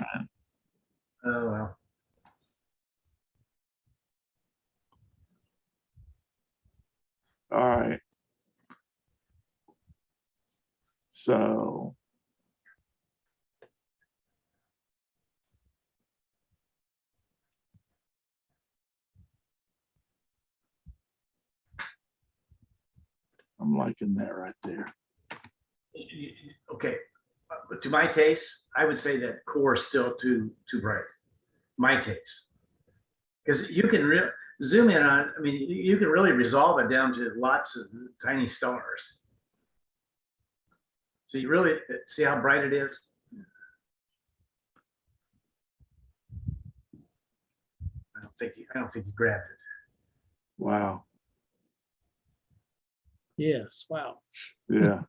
Oh, well. All right. So I'm liking that right there. Okay, but to my taste, I would say that core is still too bright. My taste, because you can zoom in on. I mean, you can really resolve it down to lots of tiny stars. So you really see how bright it is. I don't think you grabbed it. Wow. Yes. Wow. Yeah.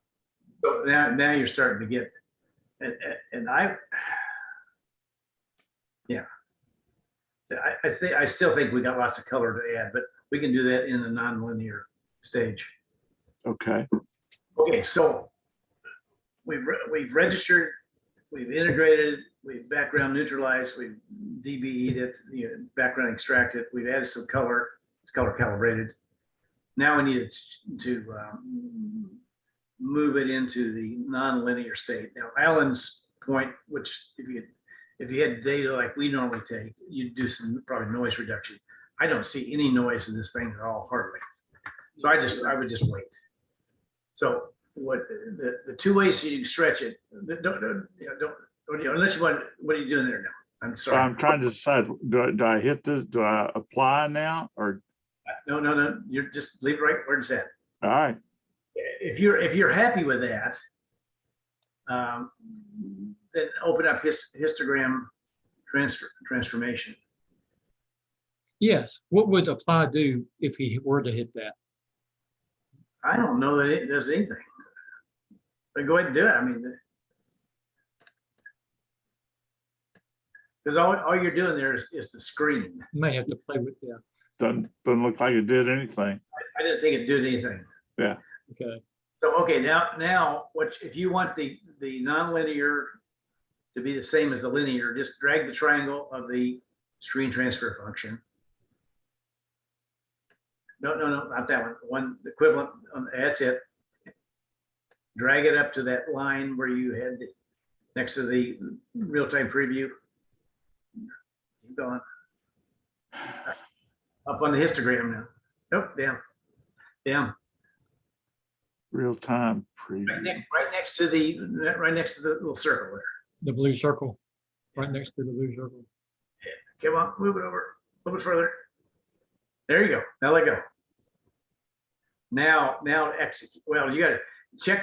So now you're starting to get, and yeah. So I still think we got lots of color to add, but we can do that in a nonlinear stage. Okay. Okay, so we've registered, we've integrated, we've background neutralized, we've DBE'd it, background extracted, we've added some color, it's color calibrated. Now we need to move it into the nonlinear state. Now, Alan's point, which if you had data like we normally take, you'd do some probably noise reduction. I don't see any noise in this thing at all, hardly. So I would just wait. So what the two ways you can stretch it, unless you want, what are you doing there now? I'm sorry. So I'm trying to decide, do I hit this? Do I apply now or? No, you're just leave it right where it's at. All right. If you're happy with that, then open up histogram transformation. Yes. What would apply do if he were to hit that? I don't know that it does anything, but go ahead and do it. I mean, because all you're doing there is the screen. You may have to play with Doesn't look like it did anything. I didn't think it did anything. Yeah. Okay. So okay, now what if you want the nonlinear to be the same as the linear, just drag the triangle of the screen transfer function. No, not that one. One equivalent. That's it. Drag it up to that line where you had next to the real-time preview. Keep going. Up on the histogram now. Nope, down. Real-time preview. Right next to the little circle there. The blue circle, right next to the blue circle. Yeah. Come on, move it over a little bit further. There you go. Now let go. Now execute. Well, you got to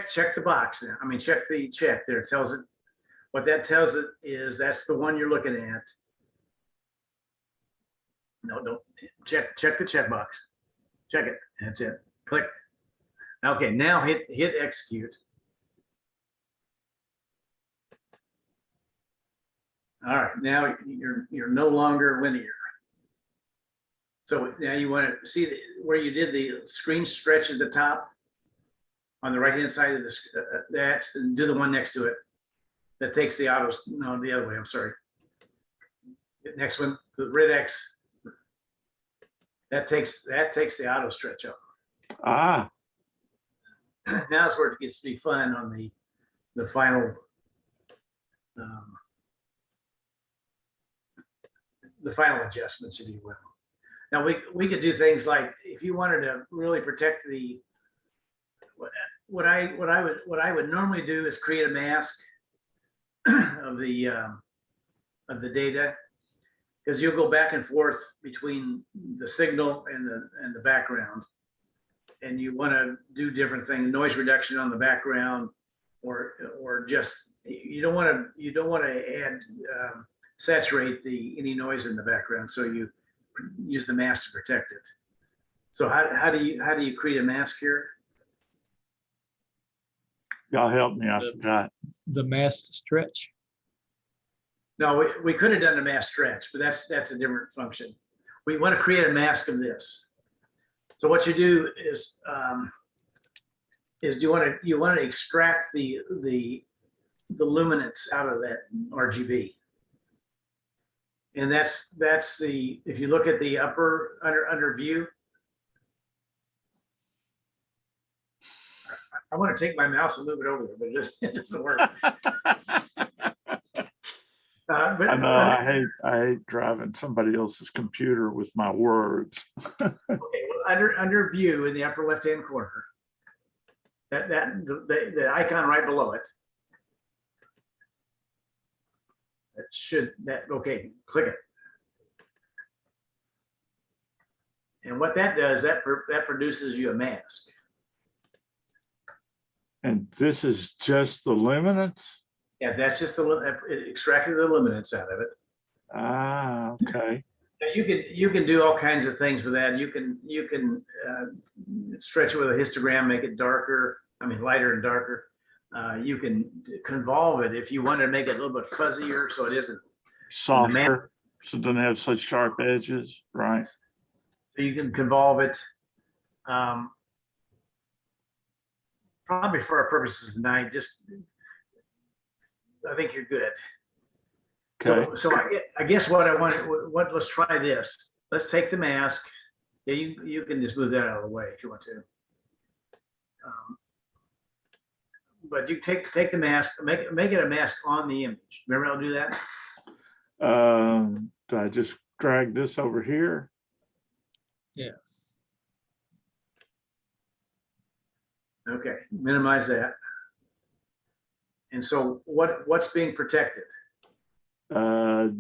check the box now. I mean, check the check there. It tells it what that tells it is that's the one you're looking at. No, don't check the checkbox. Check it. That's it. Click. Okay, now hit execute. All right, now you're no longer linear. So now you want to see where you did the screen stretch at the top on the right hand side of this that, and do the one next to it that takes the auto. No, the other way. I'm sorry. The next one, the red X. That takes the auto stretch up. Ah. Now it's where it gets to be fun on the final the final adjustments, if you will. Now we could do things like if you wanted to really protect the what I would normally do is create a mask of the data, because you'll go back and forth between the signal and the background, and you want to do different things, noise reduction on the background, or just you don't want to add saturate any noise in the background, so you use the mask to protect it. So how do you create a mask here? Y'all help me, I forgot. The masked stretch. No, we could have done a mask stretch, but that's a different function. We want to create a mask of this. So what you do is you want to extract the luminance out of that RGB. And that's the, if you look at the upper under view, I want to take my mouse and move it over there, but it doesn't work. But I know I hate driving somebody else's computer with my words. okay, well, under view in the upper left-hand corner, the icon right below it, okay, click it. And what that does, that produces you a mask. And this is just the luminance? Yeah, that's just it extracted the luminance out of it. Ah, okay. Now you can do all kinds of things with that. You can stretch it with a histogram, make it darker. I mean, lighter and darker. You can convolve it if you want to make it a little bit fuzzier, so it isn't Softer, so it doesn't have such sharp edges, right? So you can convolve it. Probably for our purposes tonight, I think you're good. Okay. So I guess let's try this. Let's take the mask. Yeah, you can just move that out of the way if you want to. But you take the mask, make it a mask on the image. Remember how to do that? Do I just drag this over here? Yes. Okay, minimize that. And so what's being protected? The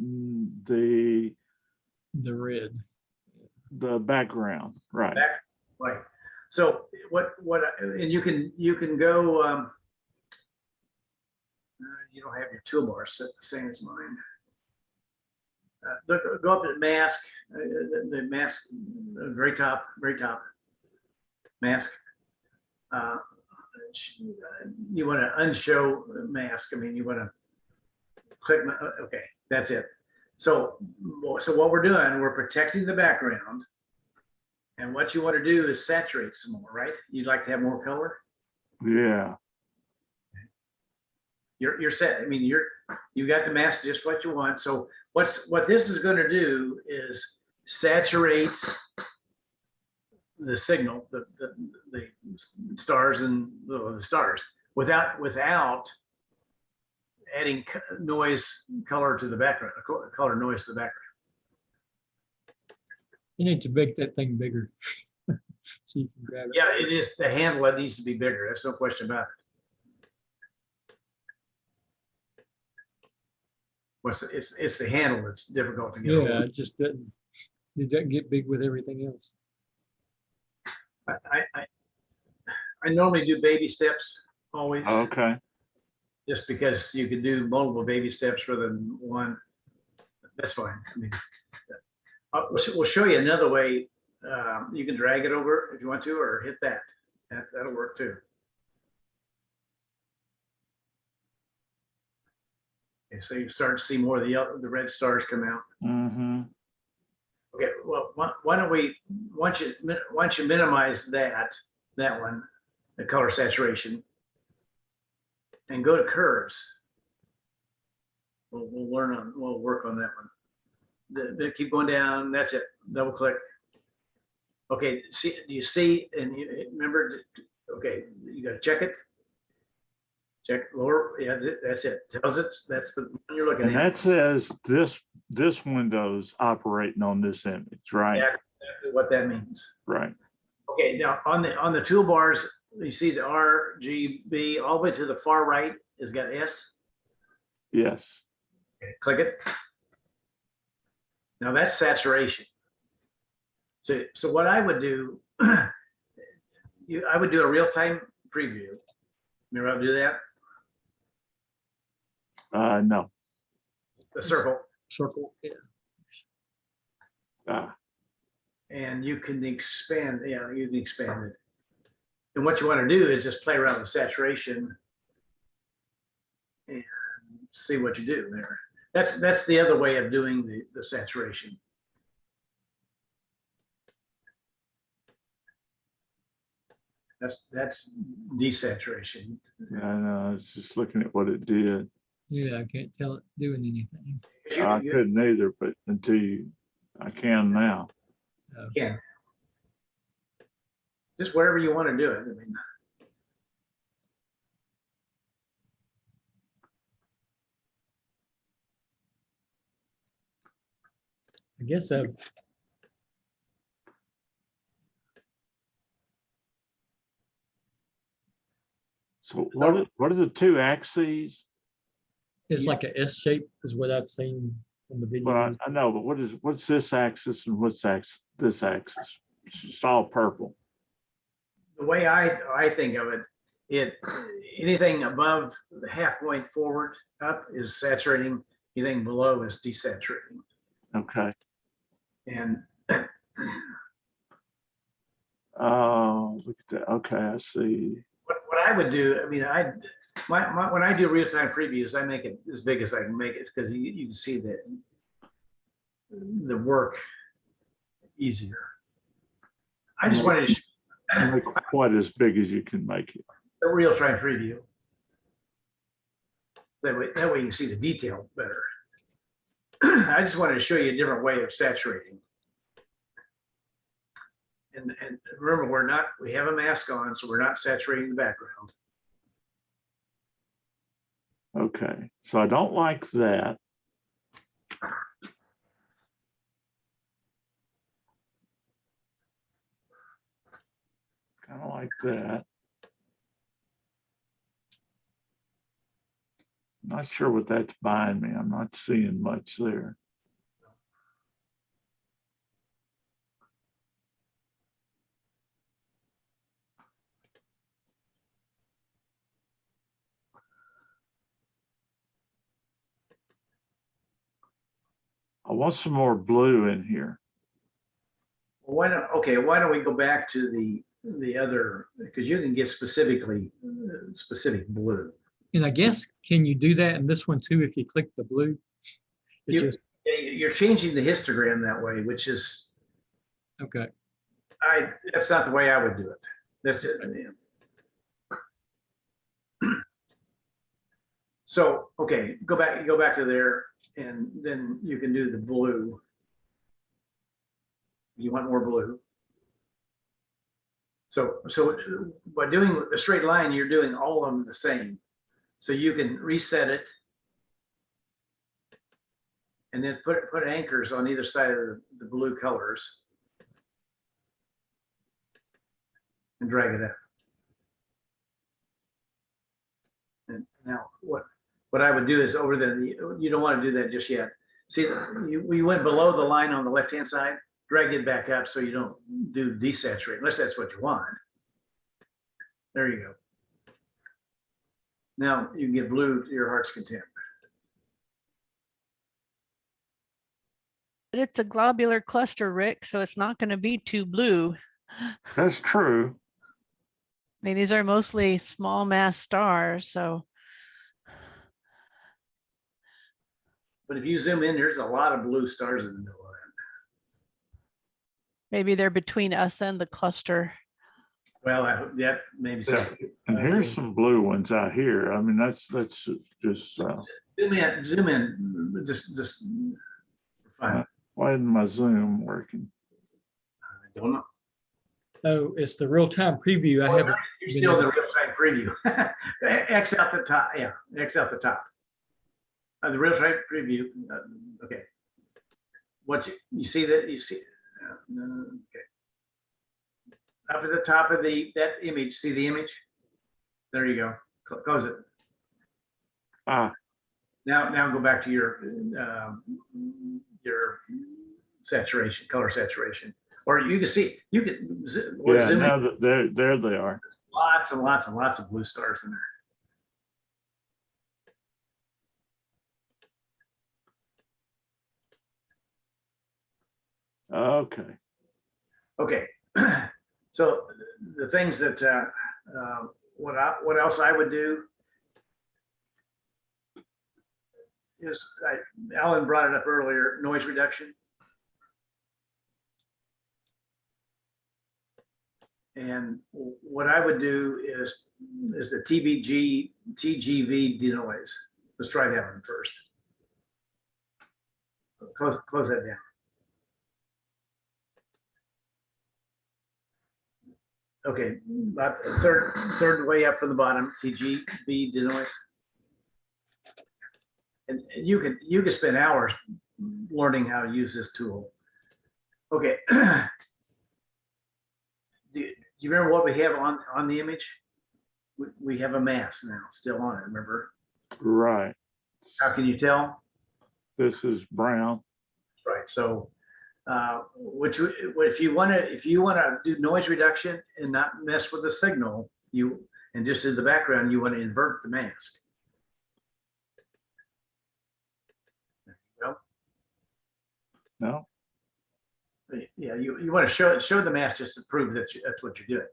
red. background, right? Right. So and you can go. You don't have your toolbar set the same as mine. Go up to mask, the mask, very top mask. You want to unshow mask. I mean, you want to click. Okay, that's it. So what we're doing, we're protecting the background, and what you want to do is saturate some more, right? You'd like to have more color. Yeah. You're set. I mean, you got the mask just what you want. So what this is going to do is saturate the signal, the stars and the stars without adding color to the background, color noise to the background. You need to make that thing bigger. So you can grab it. Yeah, it is the handle that needs to be bigger. There's no question about it. It's the handle that's difficult to get. Yeah, it just doesn't get big with everything else. I normally do baby steps always, Okay. just because you can do multiple baby steps rather than one. That's fine. I mean, we'll show you another way. You can drag it over if you want to, or hit that. That'll work too. Okay, so you start to see more of the red stars come out. Mm-hmm. Okay, well, why don't we, once you minimize that one, the color saturation, and go to curves, we'll work on that one. Keep going down, that's it, double click. Okay, do you see, and remember, okay, you gotta check it. Check lower, yeah, that's it. Tells it that's the one you're looking And at. that says this window's operating on this image, right? Yeah, exactly what that means. Right. Okay, now on the toolbars, you see the RGB all the way to the far right has got S. Yes. Okay, click it. Now that's saturation. So what I would do, I would do a real-time preview. Remember how to do that? No. The circle. Circle. Yeah. And you can expand, yeah, you can expand it. And what you want to do is just play around with saturation and see what you do there. That's the other way of doing the saturation. That's desaturation. Yeah, I know. I was just looking at what it did. Yeah, I can't tell it doing anything. I You couldn't either, but I can now. can. Just wherever you want to do it. I mean, I guess so. So what are the two axes? It's Yeah. like a S shape is what I've seen on the Well, video. I know, but what's this axis and what's this axis? It's just all purple. the way I think of it, anything above the half point forward up is saturating. Anything below is desaturating. Okay. And Oh, look at that. Okay, I see. what I would do, I mean, when I do real-time previews, I make it as big as I can make it because you can see the work easier. I just wanted to Make it quite as big as you can make it. a real-time preview. That way you can see the detail better. I just wanted to show you a different way of saturating. And remember, we have a mask on, so we're not saturating the background. Okay, so I don't like that. Kind of like that. Not sure what that's buying me. I'm not seeing much there. I want some more blue in here. Why don't we go back to the other, because you can get specific blue. And I guess, can you do that in this one too if you click the blue? It You- just, You're changing the histogram that way, which is, okay. that's not the way I would do it. That's it. So, okay, go back to there, and then you can do the blue. You want more blue. So by doing the straight line, you're doing all of them the same. So you can reset it and then put anchors on either side of the blue colors and drag it up. And now what I would do is you don't want to do that just yet. See, we went below the line on the left-hand side, drag it back up so you don't do desaturate, unless that's what you want. There you go. Now you can get blue to your heart's content. But it's a globular cluster, Rick, so it's not going to be too blue. That's true. I mean, these are mostly small mass stars, so But if you zoom in, there's a lot of blue stars in the middle of that. maybe they're between us and the cluster. Well, yeah, maybe so. And here's some blue ones out here. I mean, that's just Zoom in, just fine. why isn't my Zoom working? I don't know. Oh, it's the real-time preview. I haven't. You're still in the real-time preview. X out the top, yeah, X out the top. The real-time preview, okay. What you see that, you see, okay. Up at the top of that image, see the image? There you go, close it. Ah, Now go back to your saturation, color saturation. Or you can see, you can yeah, zoom in. now that there they are. Lots and lots and lots of blue stars in there. Okay. Okay. So the things that what else I would do is Alan brought it up earlier, noise reduction. And what I would do is the TGV denoise. Let's try that one first. close that down. Okay, about third way up from the bottom, TGB denoise. And you could spend hours learning how to use this tool. Okay. Do you remember what we have on the image? We have a mask now still on it, remember? Right. How can you tell? This is brown. Right, so if you want to do noise reduction and not mess with the signal, and just in the background, you want to invert the mask. There you go. No, Yeah, you want to show the mask just to prove that that's what you're doing.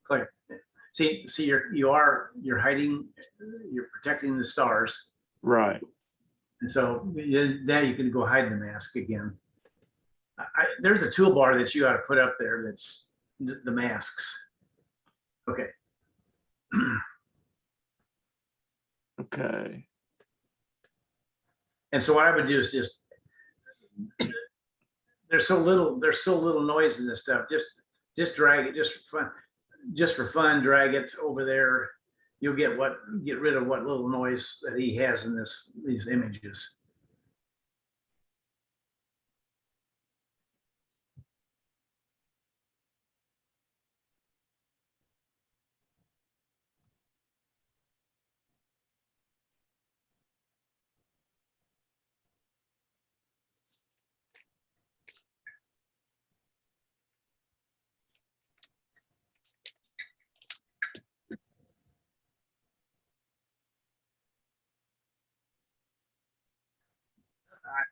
Click. See, you're hiding, you're protecting the stars, right. and so now you can go hide the mask again. There's a toolbar that you ought to put up there that's the masks. Okay. Okay. And so what I would do is just there's so little noise in this stuff. Just drag it, just for fun, drag it over there. You'll get rid of what little noise that he has in these images.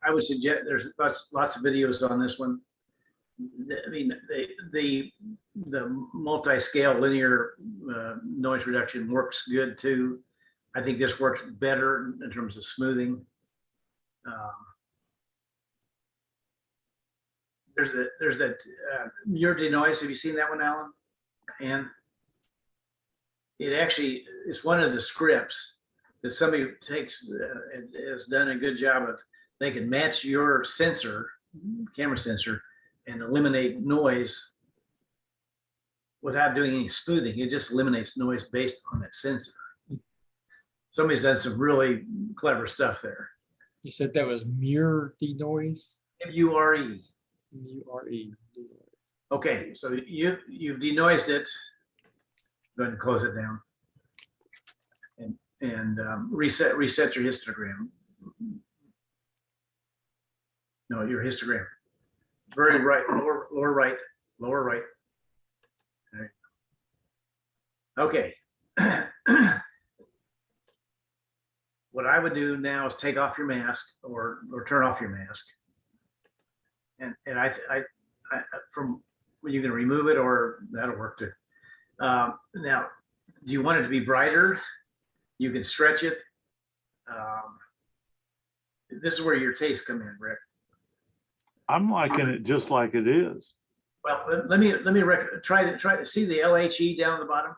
I would suggest there's lots of videos on this one. I mean, the multi-scale linear noise reduction works good too. I think this works better in terms of smoothing. There's that Your denoise. Have you seen that one, Alan? And it actually is one of the scripts that somebody has done a good job of. They can match your sensor, camera sensor, and eliminate noise without doing any smoothing. It just eliminates noise based on that sensor. Somebody's done some really clever stuff there. You said that was Mure denoise? MURE. M-U-R-E. Okay, so you've denoised it. Go ahead and close it down. And reset your histogram. No, your histogram. Very right, lower right, lower right. Okay. What I would do now is take off your mask or turn off your mask. And I from you can remove it or that'll work too. Now, do you want it to be brighter? You can stretch it. This is where your tastes come in, Rick. I'm liking it just like it is. Well, let me try to see the LHE down the bottom,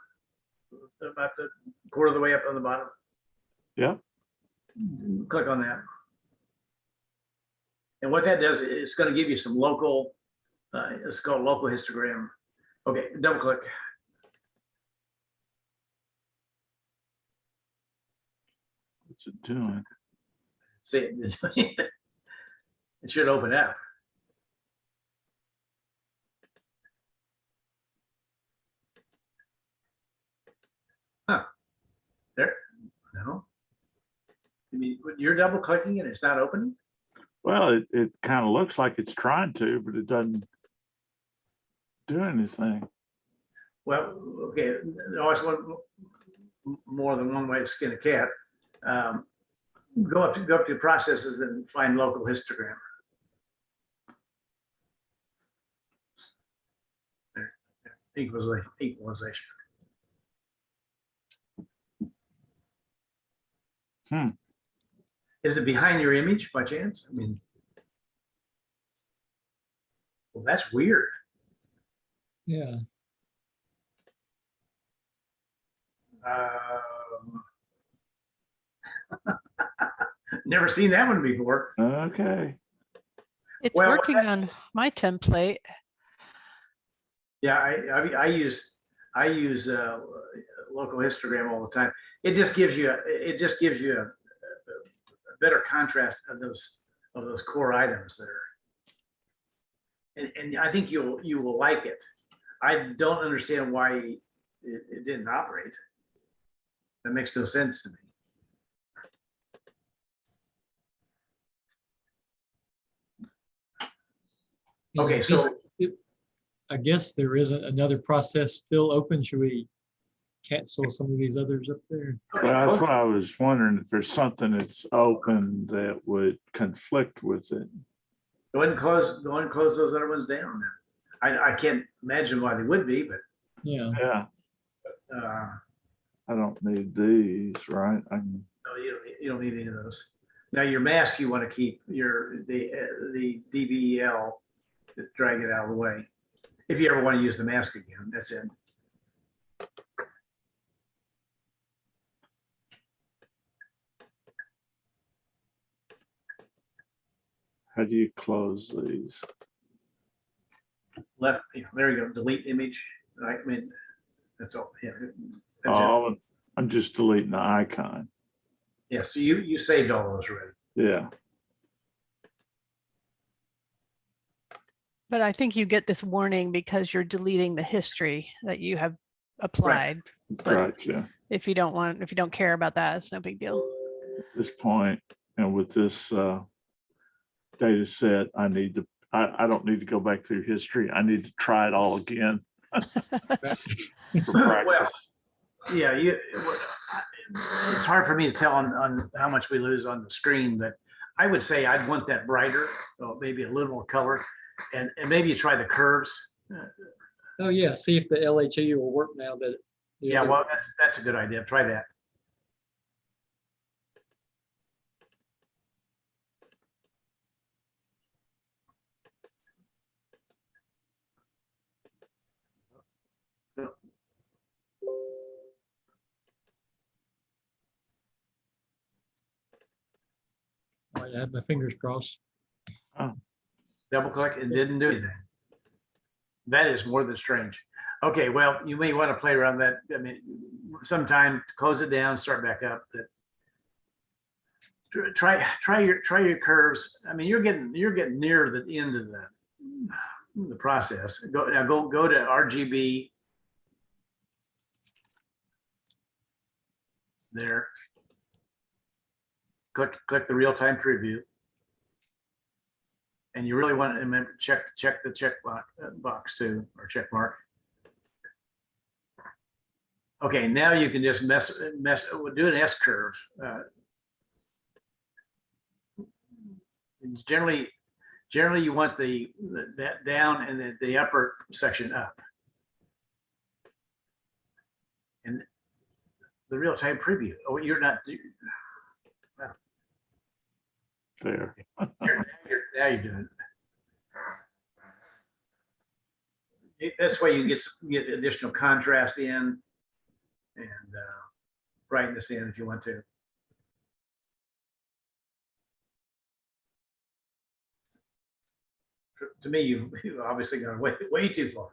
about the quarter of the way up on the bottom. Yeah. Click on that. And what that does, it's going to give you some local, it's called local histogram. Okay, double click. What's it doing? See it. It should open up. Huh. There. No. I mean, you're double clicking and it's not opening? Well, it kind of looks like it's trying to, but it doesn't do anything. Well, okay, there's always more than one way to skin a cat. Go up to processes and find local histogram. There. Equalization. Is it behind your image by chance? I mean, well, that's weird. Yeah. Never seen that one before. Okay. It's Well, working on my template. Yeah, I use local histogram all the time. It just gives you a better contrast of those core items there. And I think you will like it. I don't understand why it didn't operate. That makes no sense to me. Yeah, Okay, so I guess there isn't another process still open. Should we cancel some of these others up there? Well, that's what I was wondering, if there's something that's open that would conflict with it. go ahead and close those other ones down. I can't imagine why they would be, but Yeah. Yeah, I don't need these, right? I can, no, you don't need any of those. Now your mask, you want to keep the DBEL, just drag it out of the way. If you ever want to use the mask again, that's it. how do you close these? Left, there you go, delete image. I mean, that's all. Yeah, that's it. Oh, I'm just deleting the icon. Yeah, so you saved all those already. Yeah, But I think you get this warning because you're deleting the history that you have applied. But gotcha. if you don't care about that, it's no big deal. At this point, and with this data set, I don't need to go back through history. I need to try it all again for Well, practice. yeah, it's hard for me to tell on how much we lose on the screen, but I would say I'd want that brighter, maybe a little more color, and maybe you try the curves. Oh yeah. See if the LHE will work now that. the Yeah, others- well, that's a good idea. Try that. All right, I have my fingers crossed. Double click and didn't do anything. That is more than strange. Okay, well, you may want to play around that. I mean, sometime close it down, start back up. But try your curves. I mean, you're getting near the end of the process. Go to RGB. There. Click the real-time preview. And you really want to remember, check the check box too, or check mark. Okay, now you can just do an S curve. Generally you want that down and the upper section up. And the real-time preview. Oh, you're not. There. Now you're doing it. That's why you get additional contrast in and brightness in if you want to. To me, you've obviously gone way too far.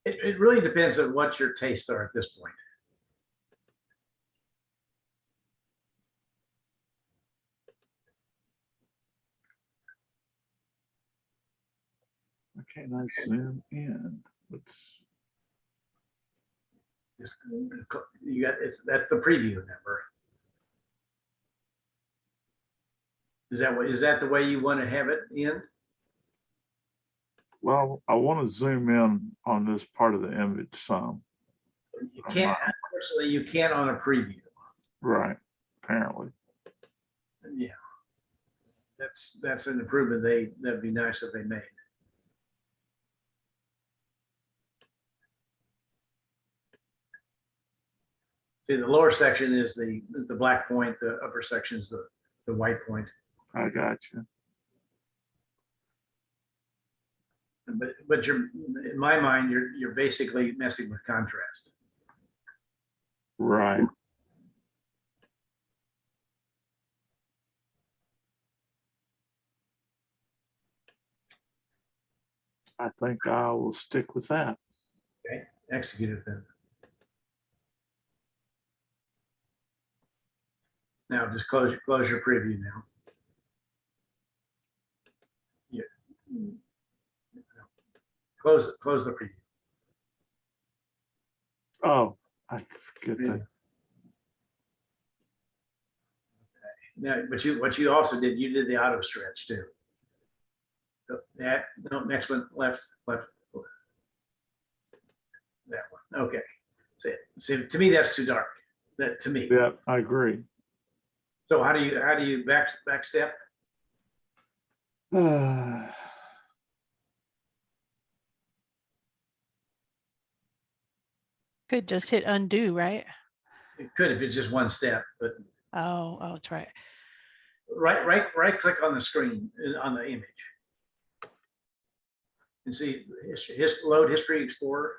It really depends on what your tastes are at this point. Okay, let's zoom in. Just, you got that's the preview number. Is that the way you want to have it in? Well, I want to zoom in on this part of the image some. You can't, unfortunately, you can't on a preview. Right, apparently. Yeah, that's an improvement that'd be nice if they made. See, the lower section is the black point, the upper section is the white point. I got you. But in my mind, you're basically messing with contrast. Right. I think I will stick with that. Okay, execute it then. Now just close your preview now. Yeah. Close the preview. Oh, I forget that. Now, but what you also did, you did the auto stretch too. So that, no, next one, left. That one, okay. See, to me, that's too dark. That to me. Yeah, I agree. So how do you back step? Could just hit undo, right? It could if it's just one step, but Oh, that's right. right click on the screen on the image and see load history explorer.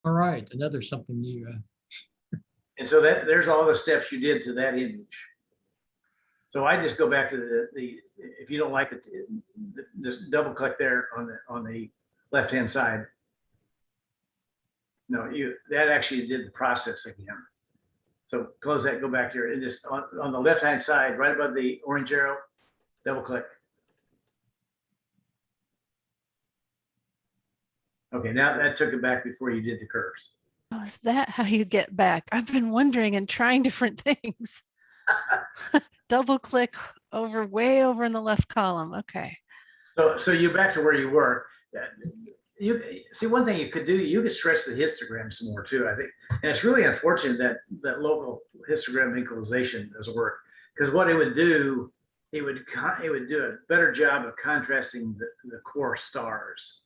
All right, another something new. And so there's all the steps you did to that image. So I just go back to the if you don't like it, just double click there on the left hand side. No, that actually did the process again. So close that, go back here, and just on the left hand side, right above the orange arrow, double click. Okay, now that took it back before you did the curves. Oh, is that how you get back? I've been wondering and trying different things. Double click over way over in the left column. Okay. So you're back to where you were. You see, one thing you could do, you could stretch the histogram some more too, I think. And it's really unfortunate that local histogram equalization doesn't work, because what it would do, it would do a better job of contrasting the core stars.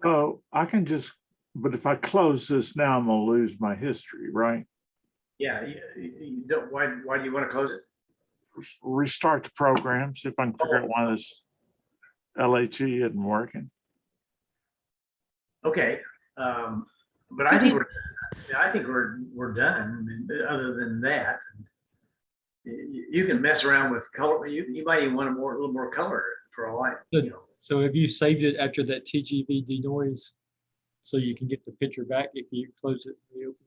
So I can just, but if I close this now, I'm gonna lose my history, right? Yeah, you don't. Why do you want to close it? Restart the program, see if I can figure out why this LHE isn't working. Okay, but I think we're done. I mean, other than that, you can mess around with color. You might even want a little more color for all I. So have you saved it after that TGV denoise so you can get the picture back if you close it and reopen?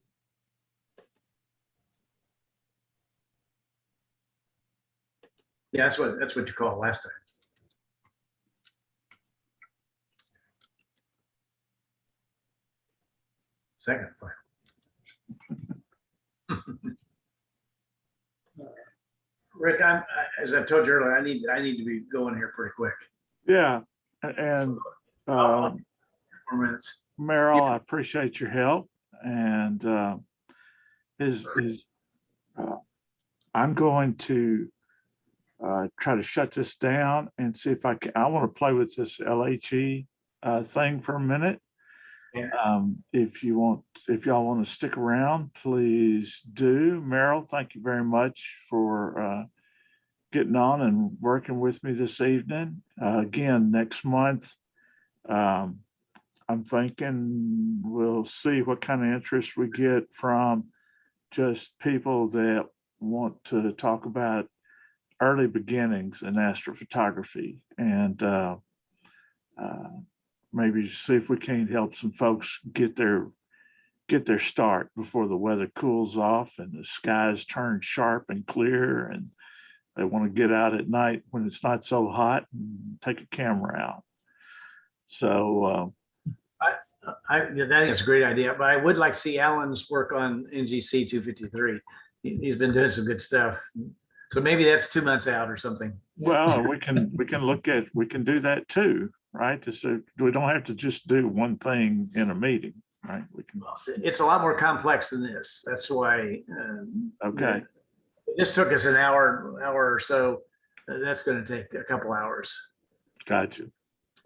Yeah, that's what you called last time. Second file. Rick, as I've told you earlier, I need to be going here pretty quick. Yeah, and 4 minutes. Meryl, I appreciate your help, and I'm going to try to shut this down and see if I can. I want to play with this LHE thing for a minute. Yeah. If y'all want to stick around, please do. Meryl, thank you very much for getting on and working with me this evening. Again, next month, I'm thinking we'll see what kind of interest we get from just people that want to talk about early beginnings in astrophotography, and maybe see if we can't help some folks get their start before the weather cools off and the skies turn sharp and clear, and they want to get out at night when it's not so hot and take a camera out. So I think it's a great idea, but I would like to see Alan's work on NGC 253. He's been doing some good stuff. So maybe that's 2 months out or something. well, we can do that too, right? So we don't have to just do one thing in a meeting, right? We can. It's a lot more complex than this. That's why. Okay. This took us an hour or so. That's going to take a couple hours. Gotcha.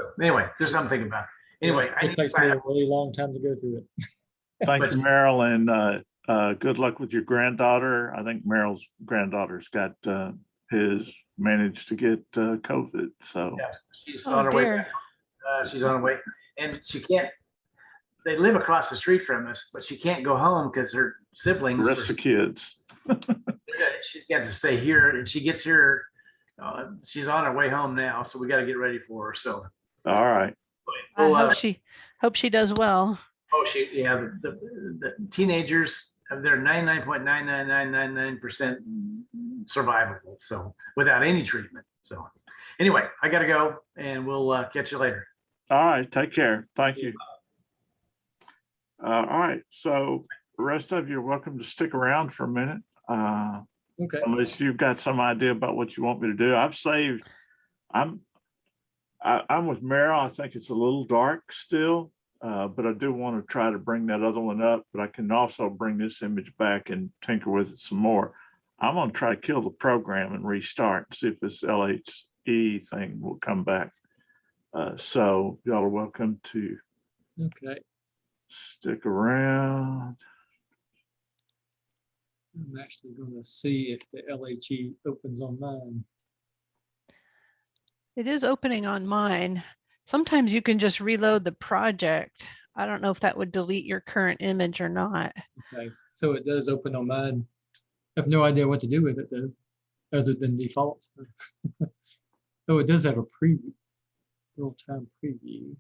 So anyway, there's something about it. Anyway, I It need to takes me sign a up. really long time to go through it. Thank you, Meryl, and good luck with your granddaughter. I think Meryl's granddaughter's got managed to get COVID. So Yes, she's Oh, on her way dear. back. She's on her way, and she can't. they live across the street from us, but she can't go home because her The siblings rest of the kids. she's got to stay here, and she gets here. She's on her way home now, so we got to get ready for her. So, All right. I well, hope she does well. oh, yeah, the teenagers, they're 99.99999% survivable. So without any treatment. So anyway, I got to go, and we'll catch you later. All right. Take care. Thank you. All right. So the rest of you are welcome to stick around for a minute. Okay. Unless you've got some idea about what you want me to do. I've saved, I'm with Meryl. I think it's a little dark still, but I do want to try to bring that other one up, but I can also bring this image back and tinker with it some more. I'm going to try to kill the program and restart and see if this LHE thing will come back. So y'all are welcome to Okay. stick around. I'm actually going to see if the LHE opens on mine. It is opening on mine. Sometimes you can just reload the project. I don't know if that would delete your current image or not. Okay. So it does open on mine. I have no idea what to do with it though, other than default. Oh, it does have a preview, real-time preview.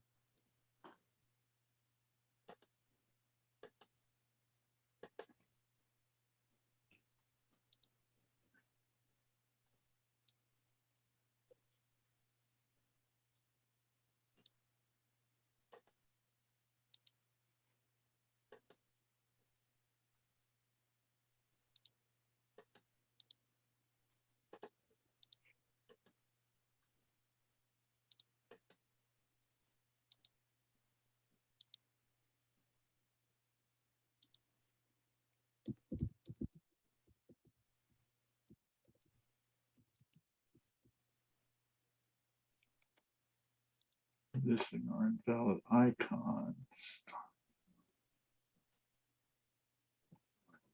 Missing or invalid icons.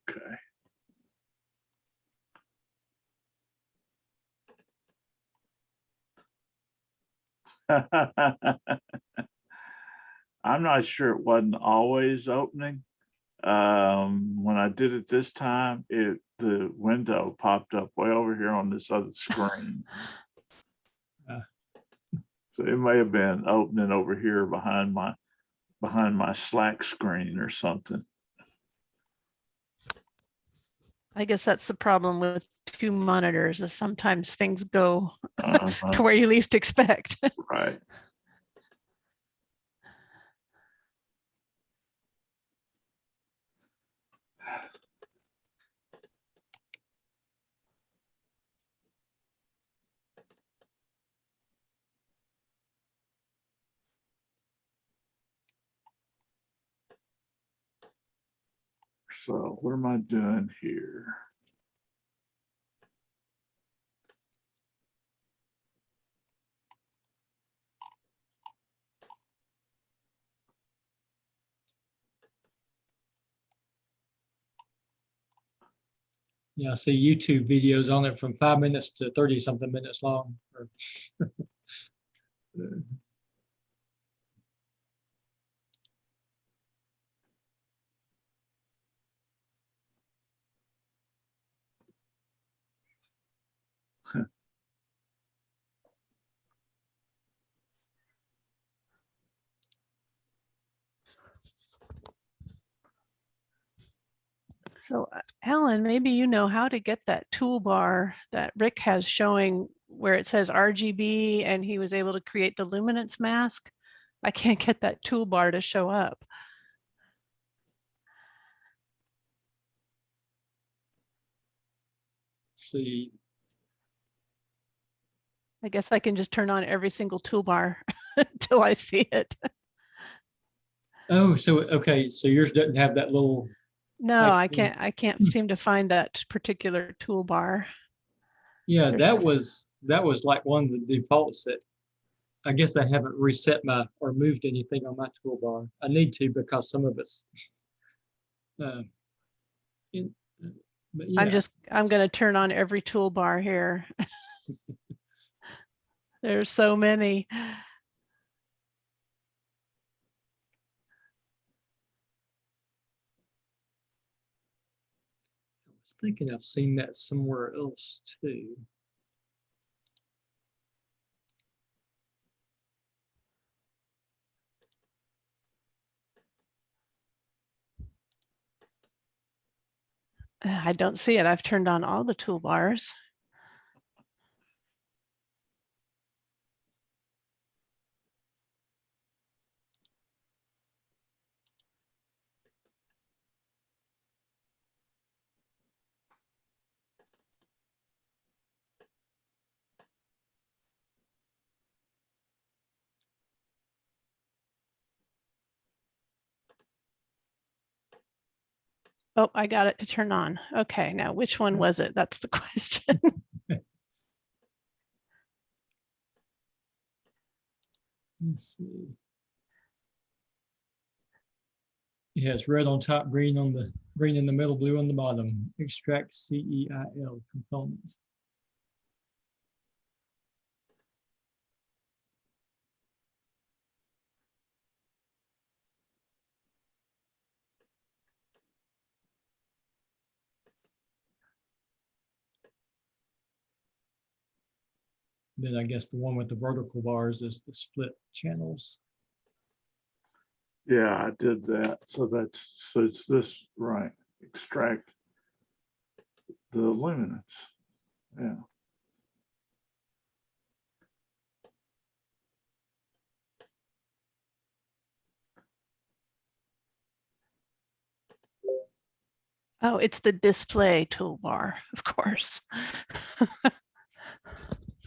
Okay. I'm not sure it wasn't always opening. When I did it this time, the window popped up way over here on this other screen. So it may have been opening over here behind my Slack screen or something. I guess that's the problem with two monitors is sometimes things go Uh-huh, to where you least expect. right. So what am I doing here? Yeah, I see YouTube videos on it from 5 minutes to 30 something minutes long. So Alan, maybe you know how to get that toolbar that Rick has showing where it says RGB and he was able to create the luminance mask. I can't get that toolbar to show up. See, I guess I can just turn on every single toolbar until I see it. oh, so okay, so yours doesn't have that little. No, Like, I can't seem to find that particular toolbar. Yeah, There's- that was like one of the defaults that I guess I haven't reset or moved anything on my toolbar. I need to because some of it's. Uh, in, but yeah, I'm going to turn on every toolbar here. There's so many. was thinking I've seen that somewhere else too. I don't see it. I've turned on all the toolbars. Oh, I got it to turn on. Okay, now which one was it? That's the question. Let's see. It has red on top, green on the green in the middle, blue on the bottom. Extract CEIL components. Then I guess the one with the vertical bars is the split channels. Yeah, I did that. So it's this, right? Extract the luminance. Yeah. Oh, it's the display toolbar, of course.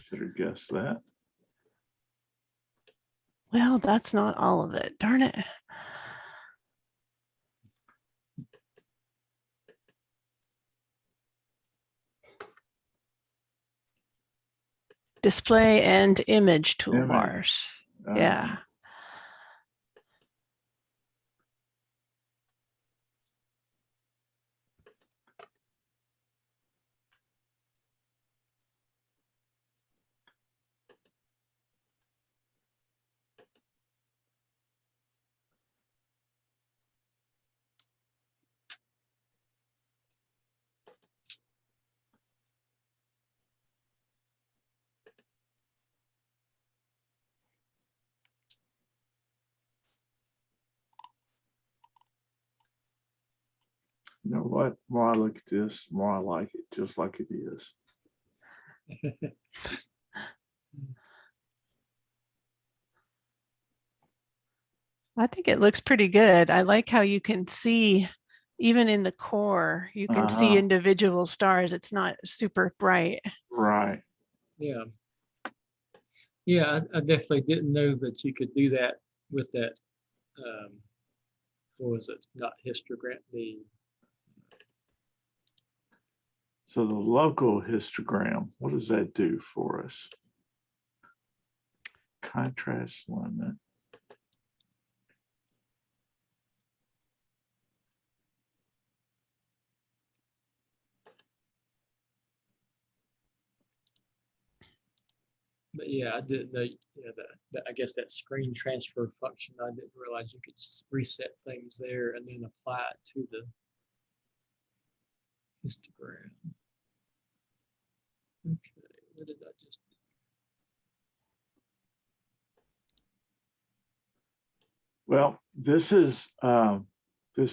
Should have guessed that. Well, that's not all of it. Darn it. Display and image toolbars. Yeah. You know what? The more I look at this, the more I like it, just like it is. I think it looks pretty good. I like how you can see, even in the core, you can see individual stars. It's not super bright. Right. Yeah. Yeah, I definitely didn't know that you could do that with that. What was it? Not histogram. So the local histogram, what does that do for us? Contrast limit. But yeah, I didn't know. Yeah, that I guess that screen transfer function. I didn't realize you could just reset things there and then apply it to the histogram. Okay, what did I just do? Well, this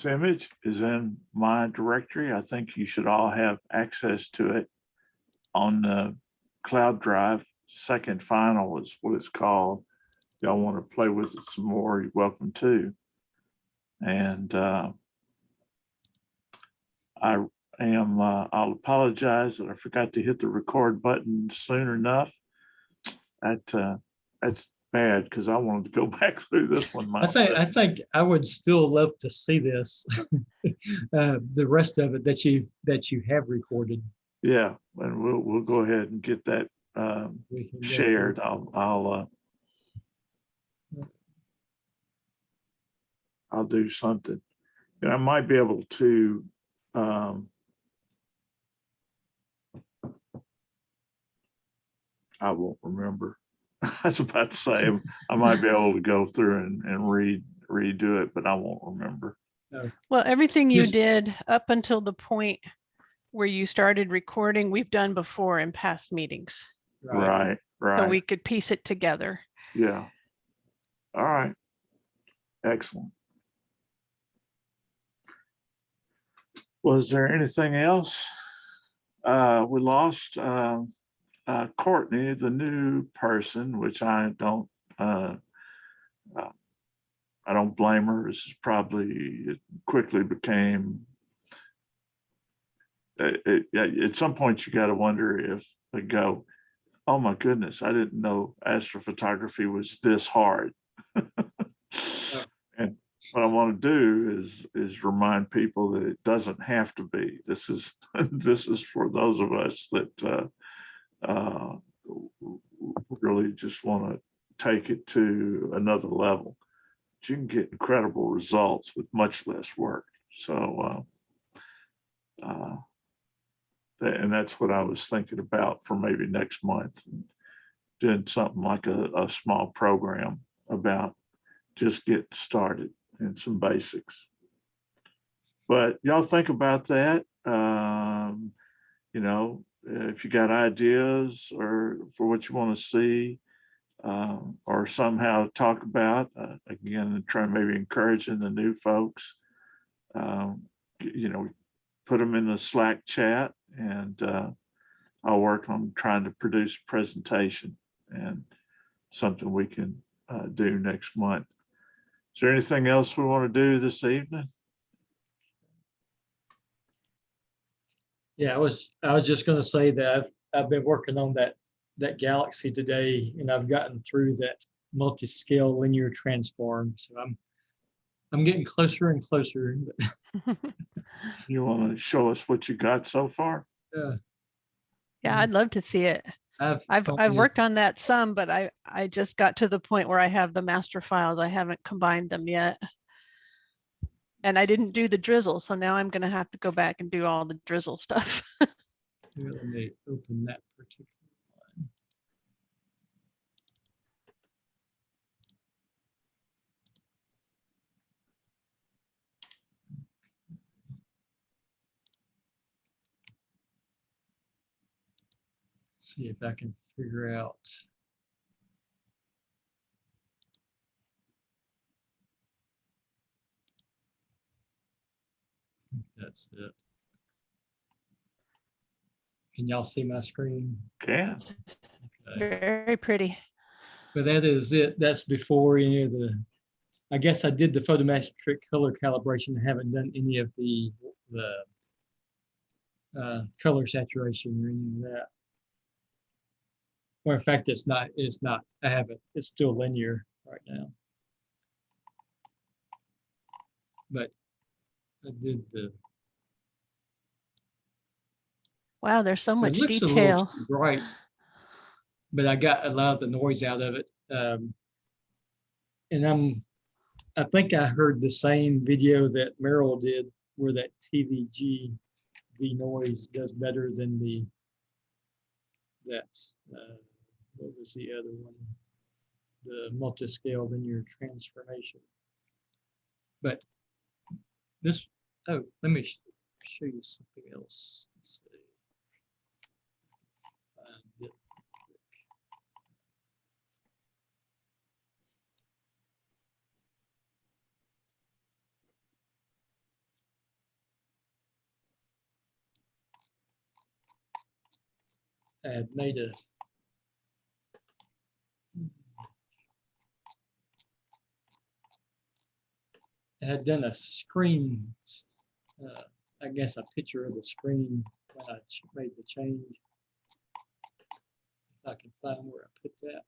image is in my directory. I think you should all have access to it on the cloud drive. Second Final is what it's called. Y'all want to play with it some more, you're welcome to. And I'll apologize that I forgot to hit the record button soon enough. That's bad because I wanted to go back through this one myself. I think I would still love to see this, the rest of it that you have recorded. Yeah, and we'll go ahead and get that shared. I'll do something. And I might be able to I won't remember. I was about to say I might be able to go through and redo it, but I won't remember. Well, everything you Yes. did up until the point where you started recording, we've done before in past meetings. Right, So we right. could piece it together. Yeah. All right. Excellent. Was there anything else? We lost Courtney, the new person, which uh, I don't blame her. This is probably, it quickly became, at some point you got to wonder if they go, oh my goodness, I didn't know astrophotography was this hard. And what I want to do is remind people that it doesn't have to be. This is this is for those of us that really just want to take it to another level. But you can get incredible results with much less work. So, and that's what I was thinking about for maybe next month, and doing something like a small program about just getting started and some basics. But y'all think about that. You know, if you got ideas or for what you want to see, or somehow talk about, again, try maybe encouraging the new folks, you know, put them in the Slack chat, and I'll work on trying to produce a presentation and something we can do next month. Is there anything else we want to do this evening? Yeah, I was just going to say that I've been working on that galaxy today, and I've gotten through that multi-scale linear transform. So I'm getting closer and closer. You want to show us what you got so far? Yeah, I'd love to see it. I've worked on that some, but I just got to the point where I have the master files. I haven't combined them yet. And I didn't do the drizzle, so now I'm going to have to go back and do all the drizzle stuff. Here, let me open that particular one. See if I can figure out. I think that's it. Can y'all see my screen? Can. Okay. Very pretty. But that is it. That's before any of the, I guess I did the photometric color calibration. I haven't done any of the color saturation or any of that. Or in fact, it's not, I haven't, it's still linear right now. But I did the, Wow, there's so it much looks a little detail. too bright, but I got a lot of the noise out of it. And I think I heard the same video that Merrill did, where that TVG, the noise does better than what was the other one? The multi-scale linear transformation. But this, oh, let me show you something else. Let's see. Find it. I had made a I had done a screen, I guess a picture of the screen when I made the change. If I can find where I put that.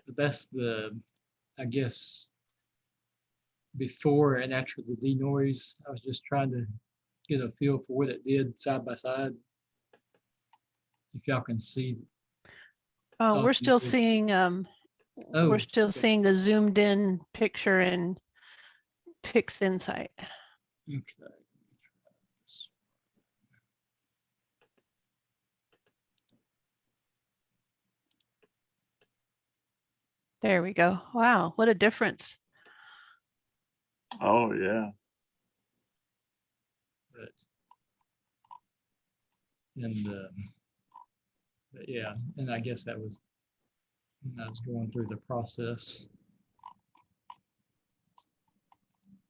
But that's the, I guess, before and after the denoise. I was just trying to get a feel for what it did side by side. If y'all can see. Oh, Oh, we're still good. seeing, Oh, we're still okay. seeing the zoomed in picture in PixInsight. Okay. There we go. Wow, what a difference. Oh, yeah. But yeah, and I guess that was when I was going through the process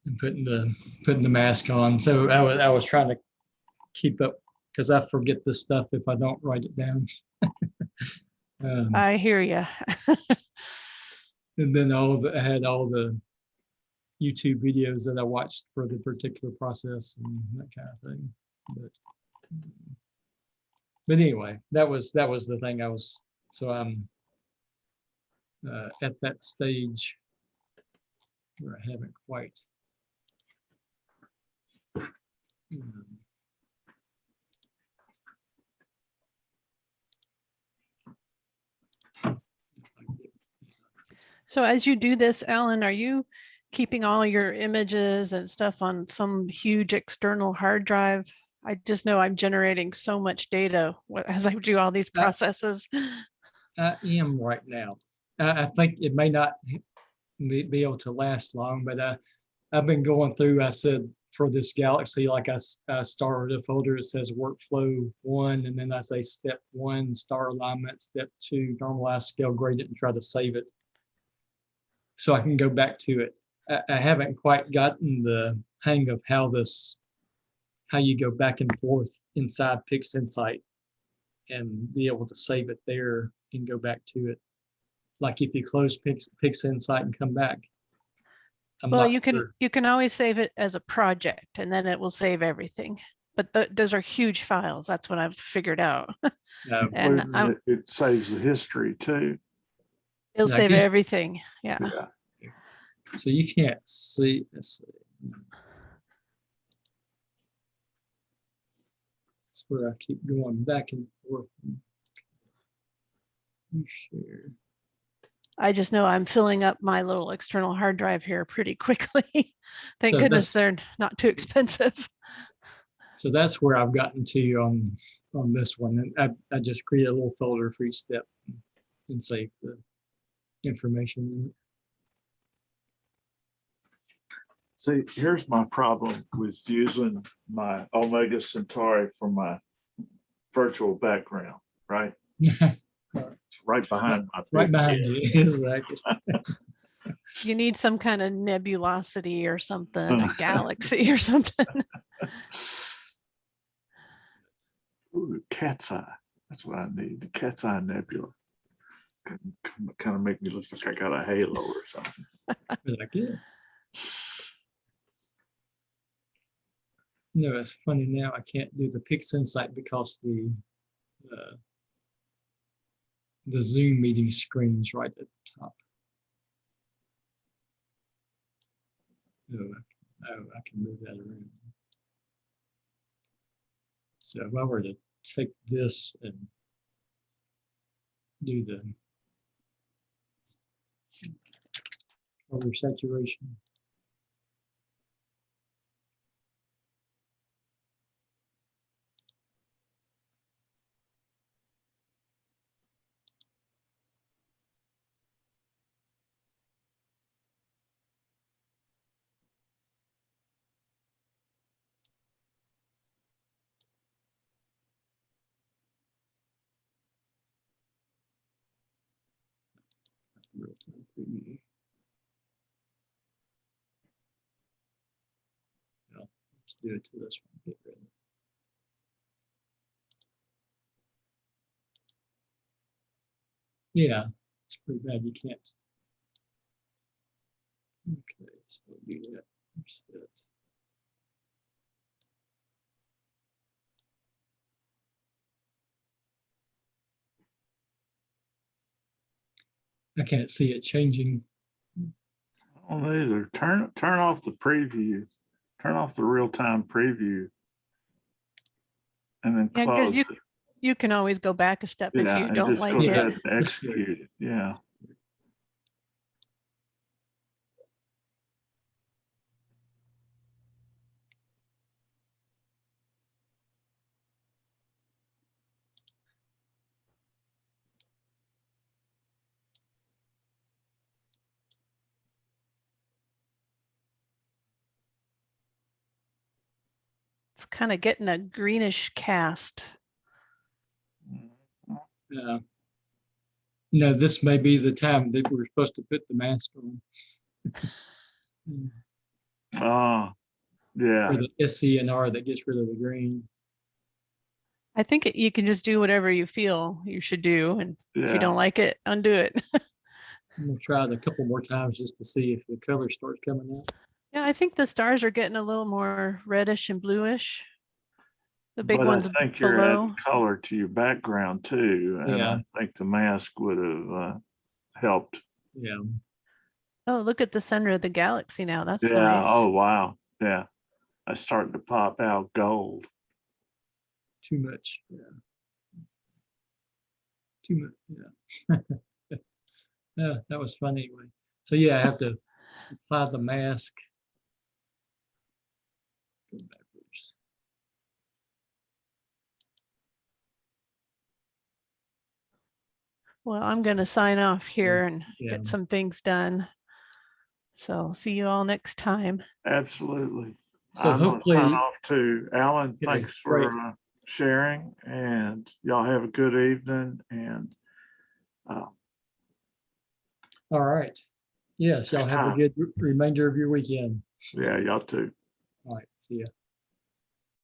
and putting the mask on. So I was trying to keep up because I forget this stuff if I don't write it down. I hear you. And then I had all the YouTube videos that I watched for the particular process and that kind of thing. But anyway, that was the thing I was. So I'm at that stage where I haven't quite. So as you do this, Alan, are you keeping all your images and stuff on some huge external hard drive? I just know I'm generating so much data as I do all these processes. I am right now. I think it may not be able to last long, but I've been going through, I said, for this galaxy, like I started a folder, it says workflow 1, and then I say step 1, star alignment, step 2, normalize, scale gradient, and try to save it so I can go back to it. I haven't quite gotten the hang of how you go back and forth inside PixInsight and be able to save it there and go back to it. Like if you close PixInsight and come back. Well, you can always save it as a project and then it will save everything. But those are huge files. That's what I've figured out. And it saves the history too. It'll save everything. Yeah. So you can't see. Let's see. That's where I keep going back and forth. You share. I just know I'm filling up my little external hard drive here pretty quickly. Thank goodness they're not too expensive. So that's where I've gotten to on this one. And I just create a little folder for each step and save the information in it. See, here's my problem with using my Omega Centauri for my virtual background, right? It's right behind my right behind you. Exactly. You need some kind of nebulosity or something, a galaxy or something. Ooh, cat's eye. That's what I need. The cat's eye nebula. Kind of make me look like I got a halo or something. But I guess. No, it's funny now. I can't do the PixInsight because the Zoom meeting screen's right at the top. Oh, I can move that around. So if I were to take this and do the color saturation. Real-time preview. Well, let's do it to this one. Get rid of it. Yeah, it's pretty bad. You can't. Okay, so we'll do that. That. I can't see it changing. I don't either. Turn off the preview. Turn off the real-time preview and then Yeah, because close it. you can always go back a step if Yeah, you and don't just like go it. ahead and That's great. execute it. Yeah. It's kind of getting a greenish cast. Yeah. No, this may be the time that we're supposed to put the mask on. Oh, yeah. Or the SCNR that gets rid of the green. I think you can just do whatever you feel you should do. And if you Yeah. don't like it, undo it. I'm gonna try it a couple more times just to see if the color starts coming out. Yeah, I think the stars are getting a little more reddish and bluish. The big But ones I think you're below. adding color to your background too. And Yeah. I think the mask would have helped. Yeah, Oh, look at the center of the galaxy now. That's Yeah. nice. Oh, wow. Yeah. I starting to pop out gold. too much. Yeah. Too much. Yeah. Yeah, that was fun anyway. So yeah, I have to apply the mask. Go backwards. Well, I'm going to sign off here and Yeah. get some things done. So see you all next time. Absolutely. So I'm going to sign hopefully, off too. Alan, Okay, thanks for great. sharing, and y'all have a good evening. And all right. Yes, y'all next have a time. good remainder of your weekend. Yeah, y'all too. All right. See ya.